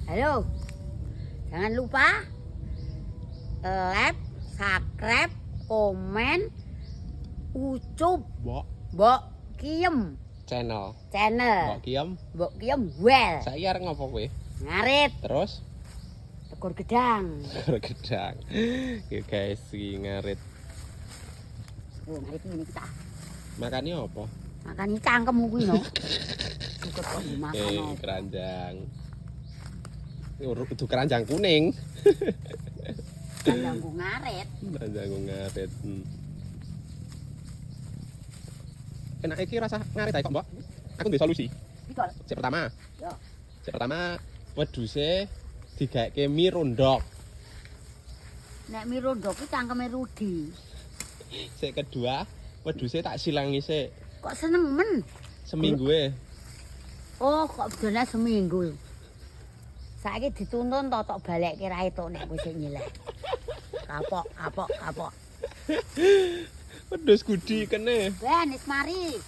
Halo, jangan lupa like, subscribe, komen, ucup, Mbok Kiem channel. Mbok Kiem well. Saiki arep ngopo kowe? Ngarit, Terus tegor gedang. gedang. Ya guys, iki ngarit. Oh, ngarit ini kita. Makane apa? Makani cangkemmu kuwi no. Cukup kok dimakan. Keranjang. Itu keranjang kuning. Keranjangku ngarit. Keranjangku ngarit. Enak iki rasa ngarit ae kok, Mbok. Aku duwe solusi. Bikol. Sing pertama. Yo. Sing pertama wedhuse digaeke mie rondok. Nek mie rondok ki cangkeme Rudi. Sing kedua, wedhuse tak silangi sik. Kok seneng men? Seminggu. Oh, kok bedone seminggu. Saiki dituntun tok balekke ra etuk nek kowe sing nyileh. Kapok. Wedhus gudi kene. Ben, wis mari.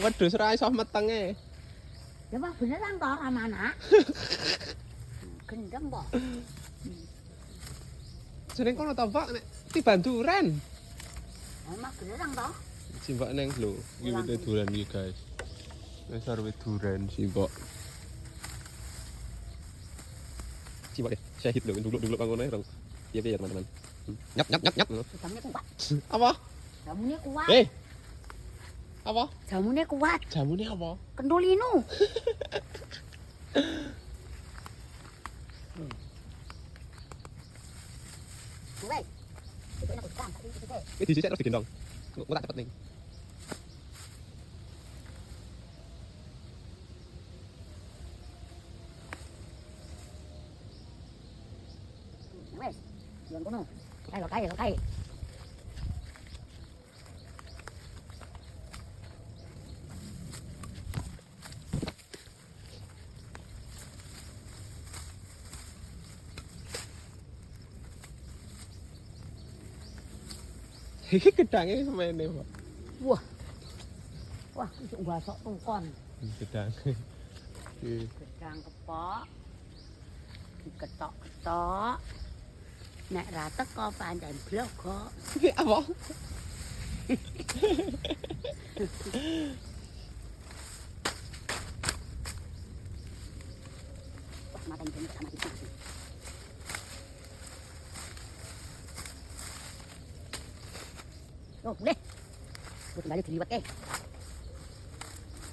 Wedhus ra iso metenge. Ya mah beneran to Ramana. Gendeng kok. Jeneng kono to, Pak, nek tiban duren. Emang beneran to? Simbok neng lho, iki wite duren iki, guys. Wis arep duren simbok. Simbok deh, syahid lho, dulu panggono rong. Iya ya, teman-teman. Nyap. Jamune kuat. Apa? Jamune kuat. Apa? Jamune kuat. Jamune apa? Kendulinu. Woi. Itu enak banget tadi itu. Wis disisik terus digendong. Engko tak cepet ning. Wes. Yang kono. Kae. Iki gedange semene, Pak. Wah, iso mbasok tungkon. Gedang. Gedang kepok. Diketok-ketok. Nek ra teko pancen blogok. Apa? Wah, makan jenis sama kita. Yo, boleh. Gue kembali diliwat ke.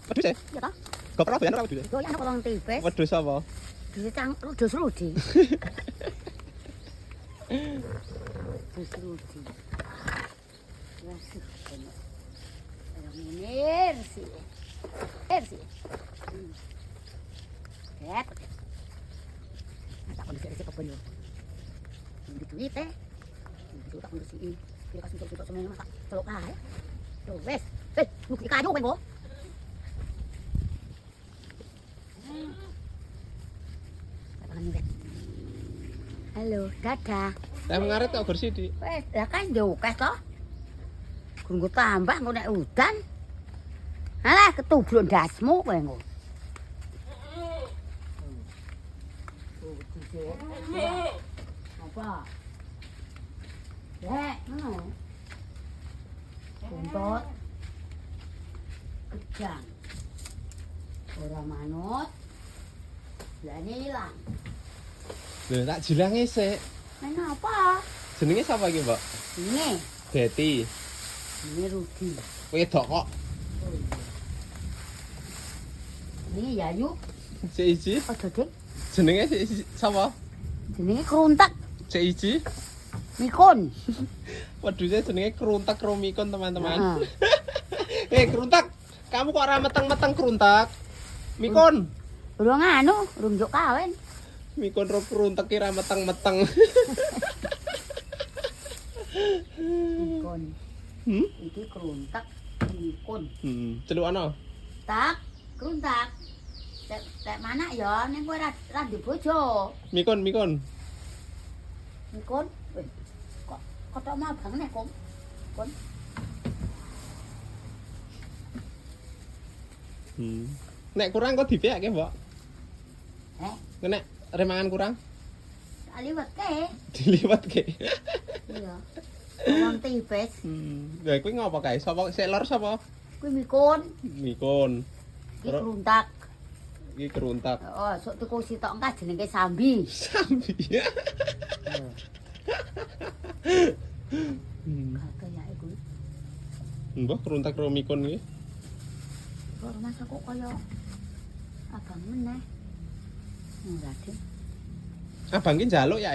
Wedhus e? Iya toh? Gak pernah bayar ora wedhus e? Doyan apa kolong tipis? Wedhus apa? Wedhus Rudi. Wedhus Rudi. Wasih. Minir sih. Lihat. Ada kondisi kebun yo. Ini duit teh. Itu tak kondisi. Kira kasih untuk semuanya masak. Celok ae. Yo wes. Lu di kayu pengo. Halo, dadah. Lah ngarit kok bersih, Dik. Wes, lah kan yo akeh to. Gunggu tambah engko nek udan. Alah ketubluk ndasmu kowe engko. Apa? Ngono. Buntut. Gedang. Ora manut. Lane ilang. Lho, tak jilange sik. Kenapa? Jenenge sapa iki, Mbak? Ini. Deti. Ini Rudi. Wedok kok. Ini Yayu. Siji. Aja Dik. Jenenge sapa? Jenenge Kruntek. Siji. Mikun. Wedhusnya jenenge Kruntek Romikon, teman-teman. Heeh. Kruntek. Kamu kok ora meteng-meteng Kruntek? Mikon. Urung anu, urung njuk kawin. Mikon ro Kruntek ki ra meteng-meteng. Mikun. Iki Kruntek, Mikun. Celukane. Tak, Kruntek. Tek mana ya ning kowe ra di bojo. Mikon. Mikun. Kok kotok mabang nek, Kom. Kon. Nek kurang kok dipiake, Mbok. Nek remangan kurang Aliwat ke? diliwatke. Iya. Wong tipis. Lah kuwi ngopo kae? Sapa sik lor sapa? Kuwi mikun, Mikun. iki keruntak. Iki keruntak. Oh, sok tuku sitok engkas jenenge sambi. Sambi. Kakek ya iku. Mbah keruntak karo mikun iki. Kok rumah kok kaya abang meneh. Enggak deh. Abang ki njaluk ya.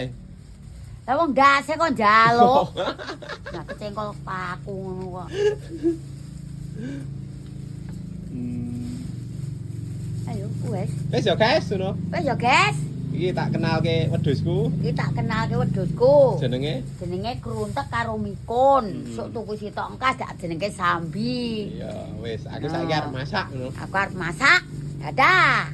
Lah wong ndase kok njaluk. Lah kecengkol paku ngono kok. Ayo, wes. Wis ya guys, ngono. Wes ya, guys. Iki tak kenalke wedhusku. Iki tak kenalke wedhusku. Jenenge Jenenge keruntek karo mikun. Sok tuku sitok engkas dak jenenge sambi. iya, wis aku saiki arep masak ngono. Aku arep masak. Dadah.